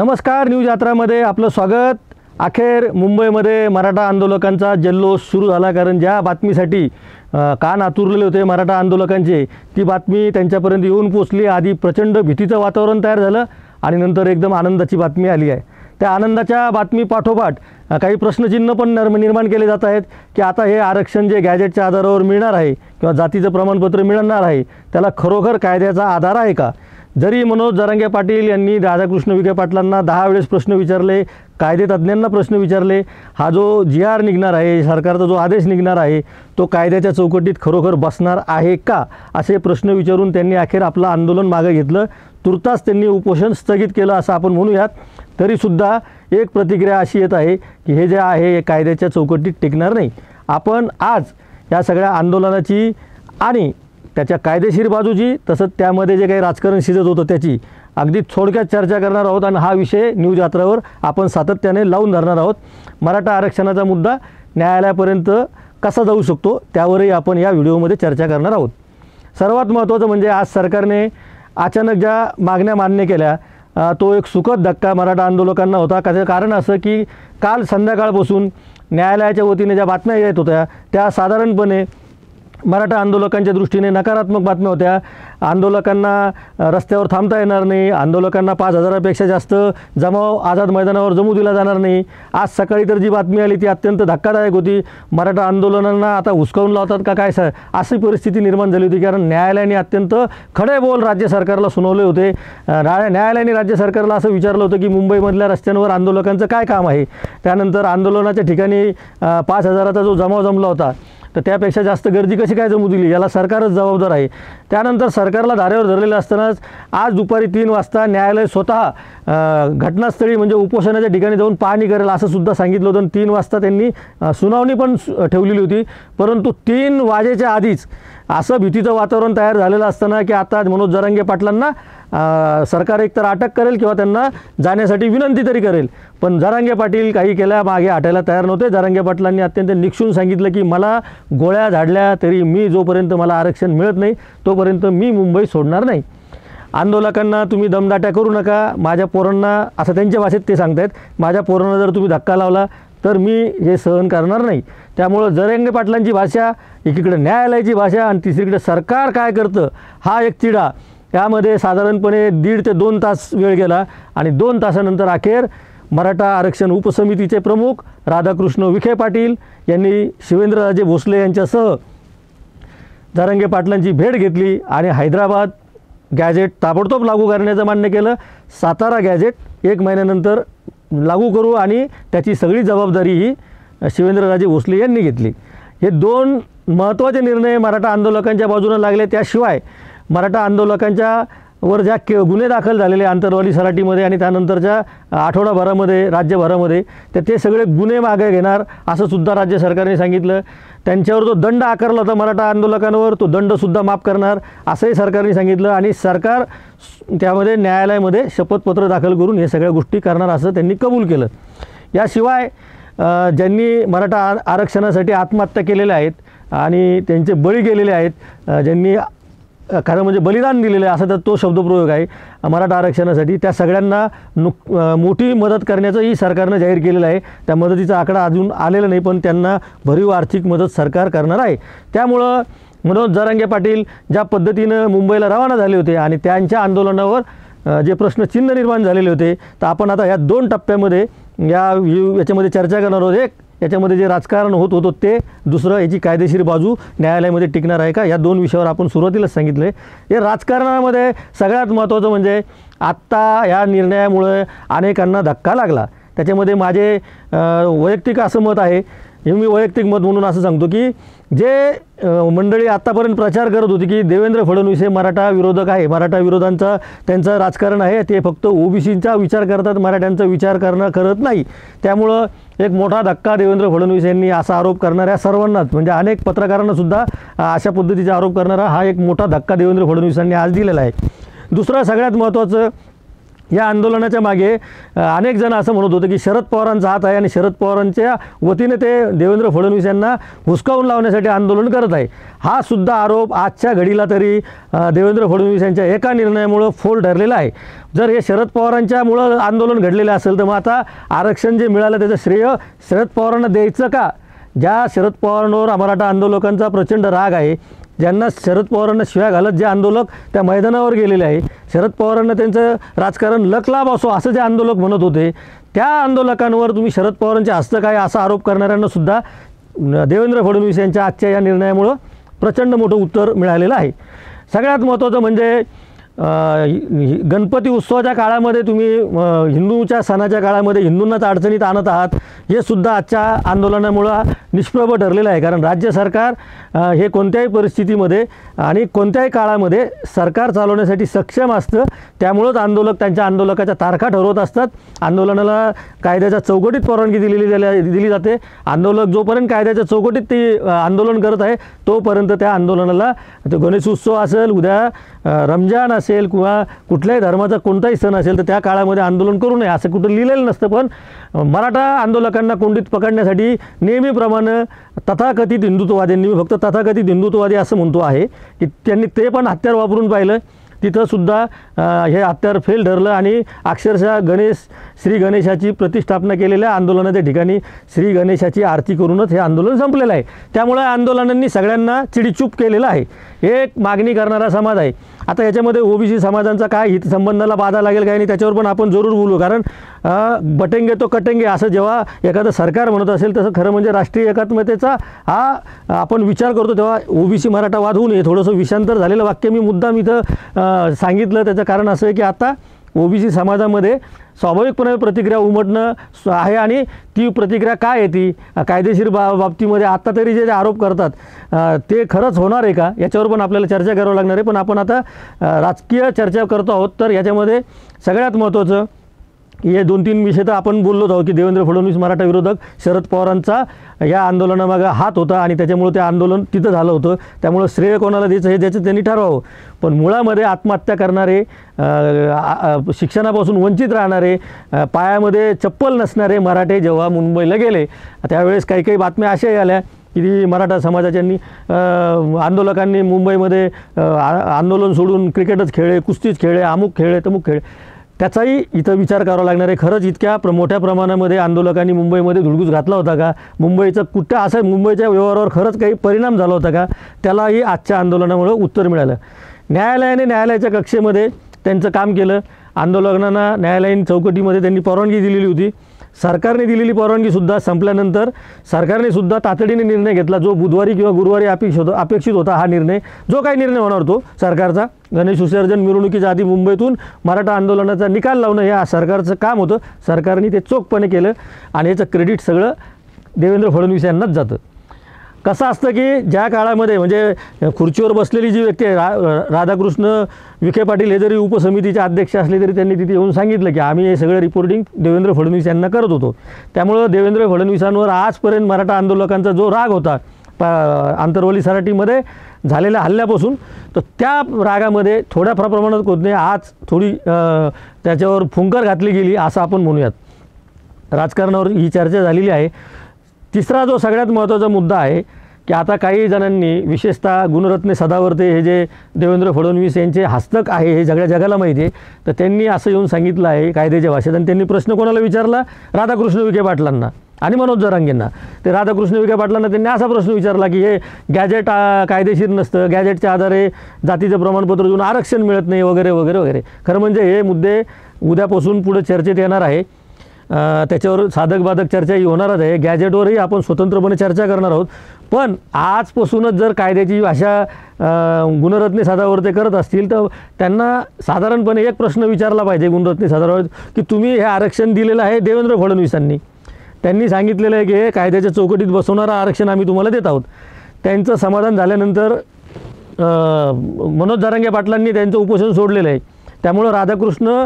नमस्कार, न्यूज यात्रामध्ये आपलं स्वागत। अखेर मुंबईमध्ये मराठा आंदोलकांचा जल्लोष सुरू झाला, कारण ज्या बातमीसाठी कान आतुरलेले होते मराठा आंदोलकांचे, ती बातमी त्यांच्यापर्यंत येऊन पोचली। आधी प्रचंड भीतीचं वातावरण तयार झालं आणि नंतर एकदम आनंदाची बातमी आली आहे। त्या आनंदाच्या बातमी पाठोपाठ काही प्रश्नचिन्ह पण निर्माण केले जात आहेत की आता हे आरक्षण जे गॅजेटच्या आधारावर मिळणार आहे किंवा जातीचं प्रमाणपत्र मिळणार आहे, त्याला खरोखर कायद्याचा आधार आहे का? जरी मनोज जरांगे पाटील यांनी राधाकृष्ण विखे पाटलांना 10 वेळेस प्रश्न विचारले, कायदेतज्ञांना प्रश्न विचारले, हा जो जी.आर. निघणार आहे, सरकारचा जो आदेश निघणार आहे, तो कायद्याच्या चौकटीत खरोखर बसणार आहे का, असे प्रश्न विचारून त्यांनी अखेर आपलं आंदोलन मागे घेतलं। तुर्तास त्यांनी उपोषण स्थगित केलं असं आपण म्हणूयात। तरीसुद्धा एक प्रतिक्रिया अशी येत आहे की हे जे आहे हे कायद्याच्या चौकटीत टिकणार नाही। आपण आज या सगळ्या आंदोलनाची आणि त्याच्या कायदेशीर बाजूची, तसंच त्यामध्ये जे काही राजकारण शिजत होतं त्याची अगदी थोडक्यात चर्चा करणार आहोत आणि हा विषय न्यूज यात्रावर आपण सातत्याने लावून धरणार आहोत। मराठा आरक्षणाचा मुद्दा न्यायालयापर्यंत कसा जाऊ शकतो त्यावरही आपण या व्हिडिओमध्ये चर्चा करणार आहोत। सर्वात महत्त्वाचं म्हणजे आज सरकारने अचानक ज्या मागण्या मान्य केल्या, तो एक सुखद धक्का मराठा आंदोलकांना होता। कारण असं की काल संध्याकाळपासून न्यायालयाच्या वतीने ज्या बातम्या येत होत्या त्या साधारणपणे मराठा आंदोलकांच्या दृष्टीने नकारात्मक बातम्या होत्या। आंदोलकांना रस्त्यावर थांबता येणार नाही, आंदोलकांना 5000पेक्षा जास्त जमाव आझाद मैदानावर जमू दिला जाणार नाही। आज सकाळी तर जी बातमी आली ती अत्यंत धक्कादायक होती। मराठा आंदोलनांना आता हुसकावून लावतात का काय, अशी परिस्थिती निर्माण झाली होती। कारण न्यायालयाने अत्यंत खडे बोल राज्य सरकारला सुनावले होते। न्यायालयाने राज्य सरकारला असं विचारलं होतं की मुंबईमधल्या रस्त्यांवर आंदोलकांचं काय काम आहे। त्यानंतर आंदोलनाच्या ठिकाणी 5000चा जो जमाव जमला होता तर त्यापेक्षा जास्त गर्दी कशी काय जमू दिली, याला सरकारच जबाबदार आहे। त्यानंतर सरकारला धारेवर धरलेलं असतानाच आज दुपारी 3 वाजता न्यायालय स्वतः घटनास्थळी म्हणजे उपोषणाच्या ठिकाणी जाऊन पाहणी करेल असं सुद्धा सांगितलं होतं। 3 वाजता त्यांनी सुनावणी पण ठेवलेली होती, परंतु 3 वाजेच्या आधीच असं भीतीचं वातावरण तयार झालेलं असताना की आता मनोज जरांगे पाटलांना सरकार एकतर अटक करेल किंवा त्यांना जाण्यासाठी विनंती तरी करेल। पण जरांगे पाटील काही केल्या मागे हटायला तयार नव्हते। जरांगे पाटलांनी अत्यंत निक्षून सांगितलं की मला गोळ्या झाडल्या तरी मी जोपर्यंत मला आरक्षण मिळत नाही तोपर्यंत मी मुंबई सोडणार नाही। आंदोलकांना तुम्ही दमदाट्या करू नका, माझ्या पोरांना, असं त्यांच्या भाषेत ते सांगतायत, माझ्या पोरांना जर तुम्ही धक्का लावला तर मी हे सहन करणार नाही। त्यामुळं जरांगे पाटलांची भाषा, एकीकडे न्यायालयाची भाषा आणि तिसरीकडे सरकार काय करतं हा एक तिढा, यामध्ये साधारणपणे 1.5 ते 2 तास वेळ गेला आणि 2 तासानंतर अखेर मराठा आरक्षण उपसमितीचे प्रमुख राधाकृष्ण विखे पाटील यांनी शिवेंद्रराजे भोसले यांच्यासह जरांगे पाटलांची भेट घेतली आणि हैदराबाद गॅजेट ताबडतोब लागू करण्याचं मान्य केलं। सातारा गॅजेट 1 महिन्यानंतर लागू करू आणि त्याची सगळी जबाबदारी ही शिवेंद्रराजे भोसले यांनी घेतली। हे 2 महत्त्वाचे निर्णय मराठा आंदोलकांच्या बाजूने लागले। त्याशिवाय मराठा आंदोलकांच्या वर ज्या गुन्हे दाखल झालेले आंतरवाली सराटीमध्ये आणि त्यानंतरच्या आठवडाभरामध्ये राज्यभरामध्ये, तर ते सगळे गुन्हे मागे घेणार असं सुद्धा राज्य सरकारने सांगितलं। त्यांच्यावर जो दंड आकारला होता मराठा आंदोलकांवर तो दंडसुद्धा माफ करणार असंही सरकारने सांगितलं आणि सरकार त्यामध्ये न्यायालयामध्ये शपथपत्र दाखल करून हे सगळ्या गोष्टी करणार असं त्यांनी कबूल केलं। याशिवाय ज्यांनी मराठा आरक्षणासाठी आत्महत्या केलेल्या आहेत आणि त्यांचे बळी गेलेले आहेत, ज्यांनी खरं म्हणजे बलिदान दिलेलं आहे असा तर तो शब्दप्रयोग आहे मराठा आरक्षणासाठी, त्या सगळ्यांना मोठी मदत करण्याचंही सरकारनं जाहीर केलेलं आहे। त्या मदतीचा आकडा अजून आलेला नाही, पण त्यांना भरीव आर्थिक मदत सरकार करणार आहे। त्यामुळं मनोज जरांगे पाटील ज्या पद्धतीनं मुंबईला रवाना झाले होते आणि त्यांच्या आंदोलनावर जे प्रश्नचिन्ह निर्माण झालेले होते, तर आपण आता ह्या 2 टप्प्यामध्ये याच्यामध्ये चर्चा करणार आहोत। एक याच्यामध्ये जे राजकारण होत होतं ते, दुसरं याची कायदेशीर बाजू न्यायालयामध्ये टिकणार आहे का, या 2 विषयावर आपण सुरुवातीलाच सांगितलं आहे। हे राजकारणामध्ये सगळ्यात महत्त्वाचं म्हणजे आत्ता या निर्णयामुळे अनेकांना धक्का लागला। त्याच्यामध्ये माझे वैयक्तिक असं मत आहे, हे मी वैयक्तिक मत म्हणून असं सांगतो की जे मंडळी आत्तापर्यंत प्रचार करत होती की देवेंद्र फडणवीस हे मराठा विरोधक आहे, मराठा विरोधांचा त्यांचं राजकारण आहे, ते फक्त ओबीसींचा विचार करतात, मराठ्यांचा विचार करत नाही। त्यामुळं एक मोठा धक्का देवेंद्र फडणवीस यांनी असा आरोप करणाऱ्या सर्वांनाच, म्हणजे अनेक पत्रकारांनासुद्धा अशा पद्धतीचा आरोप करणारा हा एक मोठा धक्का देवेंद्र फडणवीसांनी आज दिलेला आहे। दुसरं सगळ्यात महत्त्वाचं, या आंदोलनाच्या मागे अनेक जण असं म्हणत होते की शरद पवारांचा हात आहे आणि शरद पवारांच्या वतीने ते देवेंद्र फडणवीस यांना हुसकावून लावण्यासाठी आंदोलन करत आहे। हा सुद्धा आरोप आजच्या घडीला तरी देवेंद्र फडणवीस यांच्या एका निर्णयामुळं फोल ठरलेला आहे। जर हे शरद पवारांच्यामुळं आंदोलन घडलेलं असेल तर मग आता आरक्षण जे मिळालं त्याचं श्रेय शरद पवारांना द्यायचं का? ज्या शरद पवारांवर मराठा आंदोलकांचा प्रचंड राग आहे, ज्यांना शरद पवारांना शिव्या घालत जे आंदोलक त्या मैदानावर गेलेले आहे, शरद पवारांना त्यांचं राजकारण लकलाभ असो असं जे आंदोलक म्हणत होते, त्या आंदोलकांवर तुम्ही शरद पवारांचे हस्तक आहे असा आरोप करणाऱ्यांना सुद्धा देवेंद्र फडणवीस यांच्या आजच्या या निर्णयामुळं प्रचंड मोठं उत्तर मिळालेलं आहे। सगळ्यात महत्त्वाचं म्हणजे गणपती उत्सवाच्या काळामध्ये तुम्ही हिंदूच्या सणाच्या काळामध्ये हिंदूंनाच अडचणीत आणत आहात, हे सुद्धा आजच्या आंदोलनामुळं निष्प्रभ ठरलेलं आहे। कारण राज्य सरकार हे कोणत्याही परिस्थितीमध्ये आणि कोणत्याही काळामध्ये सरकार चालवण्यासाठी सक्षम असतं, त्यामुळंच आंदोलक त्यांच्या आंदोलकाच्या तारखा ठरवत असतात। आंदोलनाला कायद्याच्या चौकटीत परवानगी दिली जाते। आंदोलक जोपर्यंत कायद्याच्या चौकटीत ते आंदोलन करत आहे तोपर्यंत त्या आंदोलनाला गणेश उत्सव असेल, उद्या रमजान असेल किंवा कुठल्याही धर्माचा कोणताही सण असेल तर त्या काळामध्ये आंदोलन करू नये असं कुठं लिहिलेलं नसतं। पण मराठा आंदोलकांना कोंडीत पकडण्यासाठी नेहमीप्रमाणे तथाकथित हिंदुत्ववाद्यांनी, मी फक्त तथाकथित हिंदुत्ववादी असं म्हणतो आहे की त्यांनी ते पण हत्यार वापरून पाहिलं, तिथंसुद्धा हे हत्यार फेल ठरलं आणि अक्षरशः श्री गणेशाची प्रतिष्ठापना केलेल्या आंदोलनाच्या ठिकाणी श्री गणेशाची आरती करूनच हे आंदोलन संपलेलं आहे। त्यामुळे आंदोलनांनी सगळ्यांना चिडीचूप केलेलं आहे। एक मागणी करणारा समाज आहे। आता याच्यामध्ये ओबीसी समाजांचा काय हितसंबंधाला बाधा लागेल काय नाही त्याच्यावर पण आपण जरूर बोलू। कारण बटेंगे तो कटेंगे असं जेव्हा एखादं सरकार म्हणत असेल तसं खरं म्हणजे राष्ट्रीय एकात्मतेचा हा आपण विचार करतो तेव्हा ओबीसी मराठा वाद होऊ नये, थोडंसं विषांतर झालेलं वाक्य मी मुद्दाम इथं सांगितलं। त्याचं कारण असं आहे की आता ओबीसी समाजामध्ये स्वाभाविकपणे प्रतिक्रिया उमटणं आहे आणि ती प्रतिक्रिया काय येते कायदेशीर बाबतीमध्ये आत्ता तरी जे आरोप करतात ते खरंच होणार आहे का याच्यावर पण आपल्याला चर्चा करावं लागणार आहे। पण आपण आता राजकीय चर्चा करतो आहोत तर याच्यामध्ये सगळ्यात महत्त्वाचं हे 2-3 विषय तर आपण बोललोच आहोत की देवेंद्र फडणवीस मराठा विरोधक शरद पवारांचा या आंदोलनामागे हात होता आणि त्याच्यामुळे ते आंदोलन तिथं झालं होतं। त्यामुळे श्रेय कोणाला द्यायचं हे त्याचं त्यांनी ठरवावं। पण मुळामध्ये आत्महत्या करणारे, शिक्षणापासून वंचित राहणारे, पायामध्ये चप्पल नसणारे मराठे जेव्हा मुंबईला गेले त्यावेळेस काही बातम्या अशाही आल्या की मराठा समाजाच्यांनी आंदोलकांनी मुंबईमध्ये आंदोलन सोडून क्रिकेटच खेळले, कुस्तीच खेळले, अमुक खेळले, तमुक खेळले। त्याचाही इथं विचार करावा लागणार आहे। खरंच इतक्या मोठ्या प्रमाणामध्ये आंदोलकांनी मुंबईमध्ये धुडगूस घातला होता का? मुंबईचं कुठं असं मुंबईच्या व्यवहारावर खरंच काही परिणाम झाला होता का? त्यालाही आजच्या आंदोलनामुळे उत्तर मिळालं। न्यायालयाने न्यायालयाच्या कक्षेमध्ये त्यांचं काम केलं। आंदोलकांना न्यायालयीन चौकटीमध्ये त्यांनी परवानगी दिलेली होती। सरकारने दिलेली परवानगीसुद्धा संपल्यानंतर सरकारने सुद्धा तातडीने निर्णय घेतला जो बुधवारी किंवा गुरुवारी अपेक्षित होता। हा निर्णय जो काही निर्णय होणार तो सरकारचा गणेश विसर्जन मिरवणुकीच्या आधी मुंबईतून मराठा आंदोलनाचा निकाल लावणं हे सरकारचं काम होतं। सरकारने ते चोखपणे केलं आणि याचं क्रेडिट सगळं देवेंद्र फडणवीस यांनाच जातं। कसं असतं की ज्या काळामध्ये म्हणजे खुर्चीवर बसलेली जी व्यक्ती आहे राधाकृष्ण विखे पाटील हे जरी उपसमितीचे अध्यक्ष असले तरी त्यांनी तिथे येऊन सांगितलं की आम्ही हे सगळं रिपोर्टिंग देवेंद्र फडणवीस यांना करत होतो। त्यामुळं देवेंद्र फडणवीसांवर आजपर्यंत मराठा आंदोलकांचा जो राग होता आंतरवली सराटीमध्ये झालेल्या हल्ल्यापासून तर त्या रागामध्ये थोड्या प्रमाणात होत नाही, आज थोडी त्याच्यावर फुंकर घातली गेली असं आपण म्हणूयात। राजकारणावर ही चर्चा झालेली आहे। तिसरा जो सगळ्यात महत्त्वाचा मुद्दा आहे की आता काही जणांनी विशेषतः गुणरत्ने सदावर्ते हे जे देवेंद्र फडणवीस यांचे हस्तक आहे हे सगळ्या जगाला माहिती आहे, तर त्यांनी असं येऊन सांगितलं आहे कायद्याच्या भाषेत आणि त्यांनी प्रश्न कोणाला विचारला? राधाकृष्ण विखे पाटलांना आणि मनोज जरांगेंना। ते राधाकृष्ण विखे पाटलांना त्यांनी असा प्रश्न विचारला की हे गॅजेट कायदेशीर नसतं, गॅजेटच्या आधारे जातीचं प्रमाणपत्र देऊन आरक्षण मिळत नाही वगैरे वगैरे वगैरे। खरं म्हणजे हे मुद्दे उद्यापासून पुढे चर्चेत येणार आहे। त्याच्यावर साधक बाधक चर्चाही होणारच आहे। गॅजेटवरही आपण स्वतंत्रपणे चर्चा करणार आहोत। पण आजपासूनच जर कायद्याची भाषा गुणरत्ने सदावर्ते करत असतील तर त्यांना साधारणपणे एक प्रश्न विचारला पाहिजे गुणरत्ने सदावर्ते की तुम्ही हे आरक्षण दिलेलं आहे देवेंद्र फडणवीसांनी, त्यांनी सांगितलेलं आहे की हे कायद्याच्या चौकटीत बसवणारं आरक्षण आम्ही तुम्हाला देत आहोत। त्यांचं समाधान झाल्यानंतर मनोज जरांगे पाटलांनी त्यांचं उपोषण सोडलेलं आहे। त्यामुळं राधाकृष्ण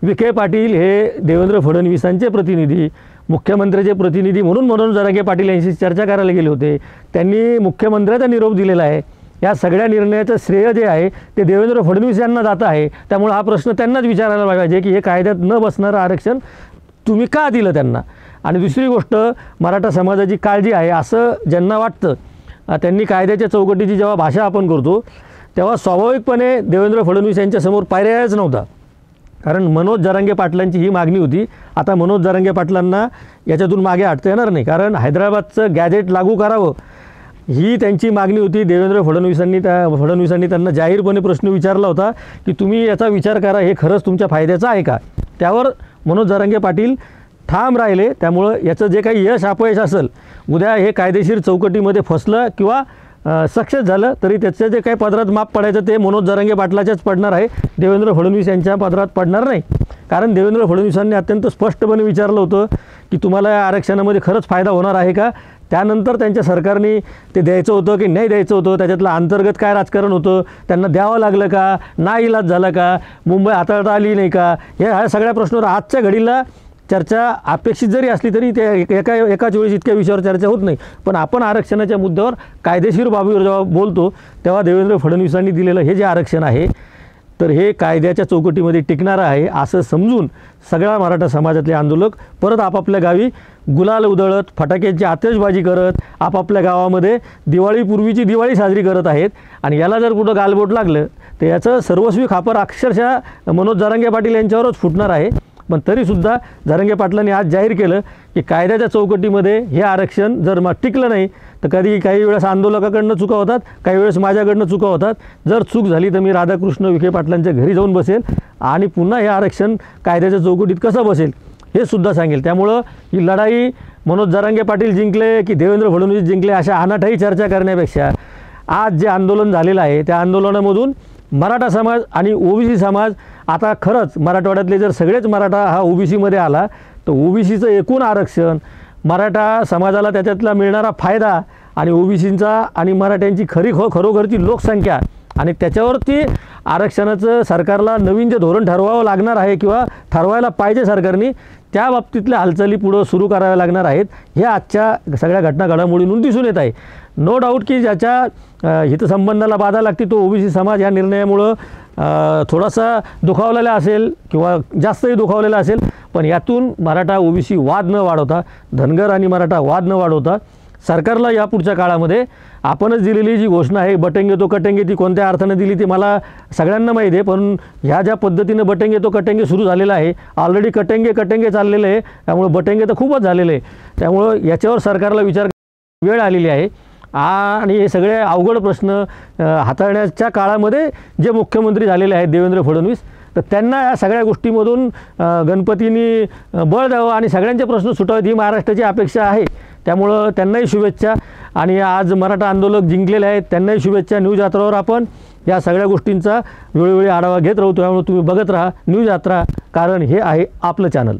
विखे पाटील हे देवेंद्र फडणवीसांचे प्रतिनिधी, मुख्यमंत्र्याचे प्रतिनिधी म्हणून मनोज जरांगे पाटील यांची चर्चा करायला गेले होते। त्यांनी मुख्यमंत्र्याचा निरोप दिलेला आहे या सगळ्या निर्णयाचं श्रेय जे आहे ते देवेंद्र फडणवीस यांना जात आहे. त्यामुळे हा प्रश्न त्यांनाच विचारायला पाहिजे की हे कायद्यात न बसणारं आरक्षण तुम्ही का दिलं त्यांना. आणि दुसरी गोष्ट, मराठा समाजाची काळजी आहे असं ज्यांना वाटतं त्यांनी कायद्याच्या चौकटीची जेव्हा भाषा आपण करतो तेव्हा स्वाभाविकपणे देवेंद्र फडणवीस यांच्यासमोर पर्यायच नव्हता. कारण मनोज जरांगे पाटलांची ही मागणी होती. आता मनोज जरांगे पाटलांना याच्यातून मागे हटता येणार नाही, कारण हैदराबादचं गॅजेट लागू करावं ही त्यांची मागणी होती. देवेंद्र फडणवीसांनी त्यांना जाहीरपणे प्रश्न विचारला होता की तुम्ही याचा विचार करा, हे खरंच तुमच्या फायद्याचं आहे का. त्यावर मनोज जरांगे पाटील ठाम राहिले. त्यामुळं याचं जे काही यश अपयश असेल, उद्या हे कायदेशीर चौकटीमध्ये फसलं किंवा सक्सेस झालं तरी त्याचं जे काही पदरात माप पडायचं ते मनोज जरांगे पाटलाच्याच पडणार आहे, देवेंद्र फडणवीस यांच्या पदरात पडणार नाही. कारण देवेंद्र फडणवीसांनी अत्यंत स्पष्टपणे विचारलं होतं की तुम्हाला या आरक्षणामध्ये खरंच फायदा होणार आहे का. त्यानंतर त्यांच्या सरकारने ते द्यायचं होतं की नाही द्यायचं होतं, त्याच्यातलं अंतर्गत काय राजकारण होतं, त्यांना द्यावं लागलं का, नाईलाज झाला का, मुंबई हाताळता आली नाही का, ह्या सगळ्या प्रश्नावर आजच्या घडीला चर्चा अपेक्षित जरी असली तरी ते एकाच वेळेस इतक्या विषयावर चर्चा होत नाही. पण आपण आरक्षणाच्या मुद्द्यावर कायदेशीर बाबीवर जेव्हा बोलतो तेव्हा देवेंद्र फडणवीसांनी दिलेलं हे जे आरक्षण आहे तर हे कायद्याच्या चौकटीमध्ये टिकणारं आहे असं समजून सगळ्या मराठा समाजातले आंदोलक परत आपापल्या गावी गुलाल उधळत, फटाक्यांची आतिषबाजी करत आपापल्या गावामध्ये दिवाळीपूर्वीची दिवाळी साजरी करत आहेत. आणि याला जर कुठं गालबोट लागलं तर याचं सर्वस्वी खापर अक्षरशः मनोज जरांगे पाटील यांच्यावरच फुटणार आहे. पण तरीसुद्धा जरांगे पाटलांनी आज जाहीर केलं की कायद्याच्या चौकटीमध्ये हे आरक्षण जर टिकलं नाही तर काही वेळेस आंदोलकाकडनं चुका होतात, काही वेळेस माझ्याकडनं चुका होतात. जर चूक झाली तर मी राधाकृष्ण विखे पाटलांच्या घरी जाऊन बसेल आणि पुन्हा हे आरक्षण कायद्याच्या चौकटीत कसं बसेल हे सुद्धा सांगेल. त्यामुळं ही लढाई मनोज जरांगे पाटील जिंकले की देवेंद्र फडणवीस जिंकले अशा अनाठाई चर्चा करण्यापेक्षा आज जे आंदोलन झालेलं आहे त्या आंदोलनामधून मराठा समाज आणि ओबीसी समाज आता खरंच मराठवाड्यातले जर सगळेच मराठा हा ओबीसीमध्ये आला तर ओबीसीचं एकूण आरक्षण, मराठा समाजाला त्याच्यातला मिळणारा फायदा आणि ओबीसींचा आणि मराठ्यांची खरोखरची लोकसंख्या आणि त्याच्यावरती आरक्षणाचं सरकारला नवीन जे धोरण ठरवावं लागणार आहे किंवा ठरवायला पाहिजे सरकारने, त्या बाबतीतल्या हालचाली पुढं सुरू कराव्या लागणार आहेत. हे आजच्या सगळ्या घटना घडामोडींवरून दिसून येत आहे. नो डाऊट की ज्याच्या हितसंबंधाला बाधा लागते तो ओबीसी समाज या निर्णयामुळं थोडासा दुखावलेला असेल किंवा जास्तही दुखावलेला असेल. पण यातून मराठा ओबीसी वाद न वाढवता, धनगर आणि मराठा वाद न वाढवता सरकारला या पुढच्या काळामध्ये आपणच दिलेली जी घोषणा आहे बटेंगे तो कटेंगे, ती कोणत्या अर्थाने दिली ती मला सगळ्यांना माहिती आहे. पण ह्या ज्या पद्धतीनं बटेंगे तो कटेंगे सुरू झालेलं आहे, ऑलरेडी कटेंगे चाललेलं आहे, त्यामुळे बटेंगे तर खूपच झालेलं आहे. त्यामुळं याच्यावर सरकारला विचार वेळ आलेली आहे. आणि हे सगळे अवघड प्रश्न हाताळण्याच्या काळामध्ये जे मुख्यमंत्री झालेले आहेत देवेंद्र फडणवीस, तर त्यांना या सगळ्या गोष्टीमधून गणपतींनी बळ द्यावं आणि सगळ्यांचे प्रश्न सुटावेत ही महाराष्ट्राची अपेक्षा आहे. त्यामुळं त्यांनाही शुभेच्छा. आणि आज मराठा आंदोलक जिंकलेले आहेत त्यांनाही शुभेच्छा. न्यूज यात्रावर आपण या सगळ्या गोष्टींचा वेळोवेळी आढावा घेत राहू. त्यामुळे तुम्ही बघत राहा न्यूज यात्रा, कारण हे आहे आपलं चॅनल.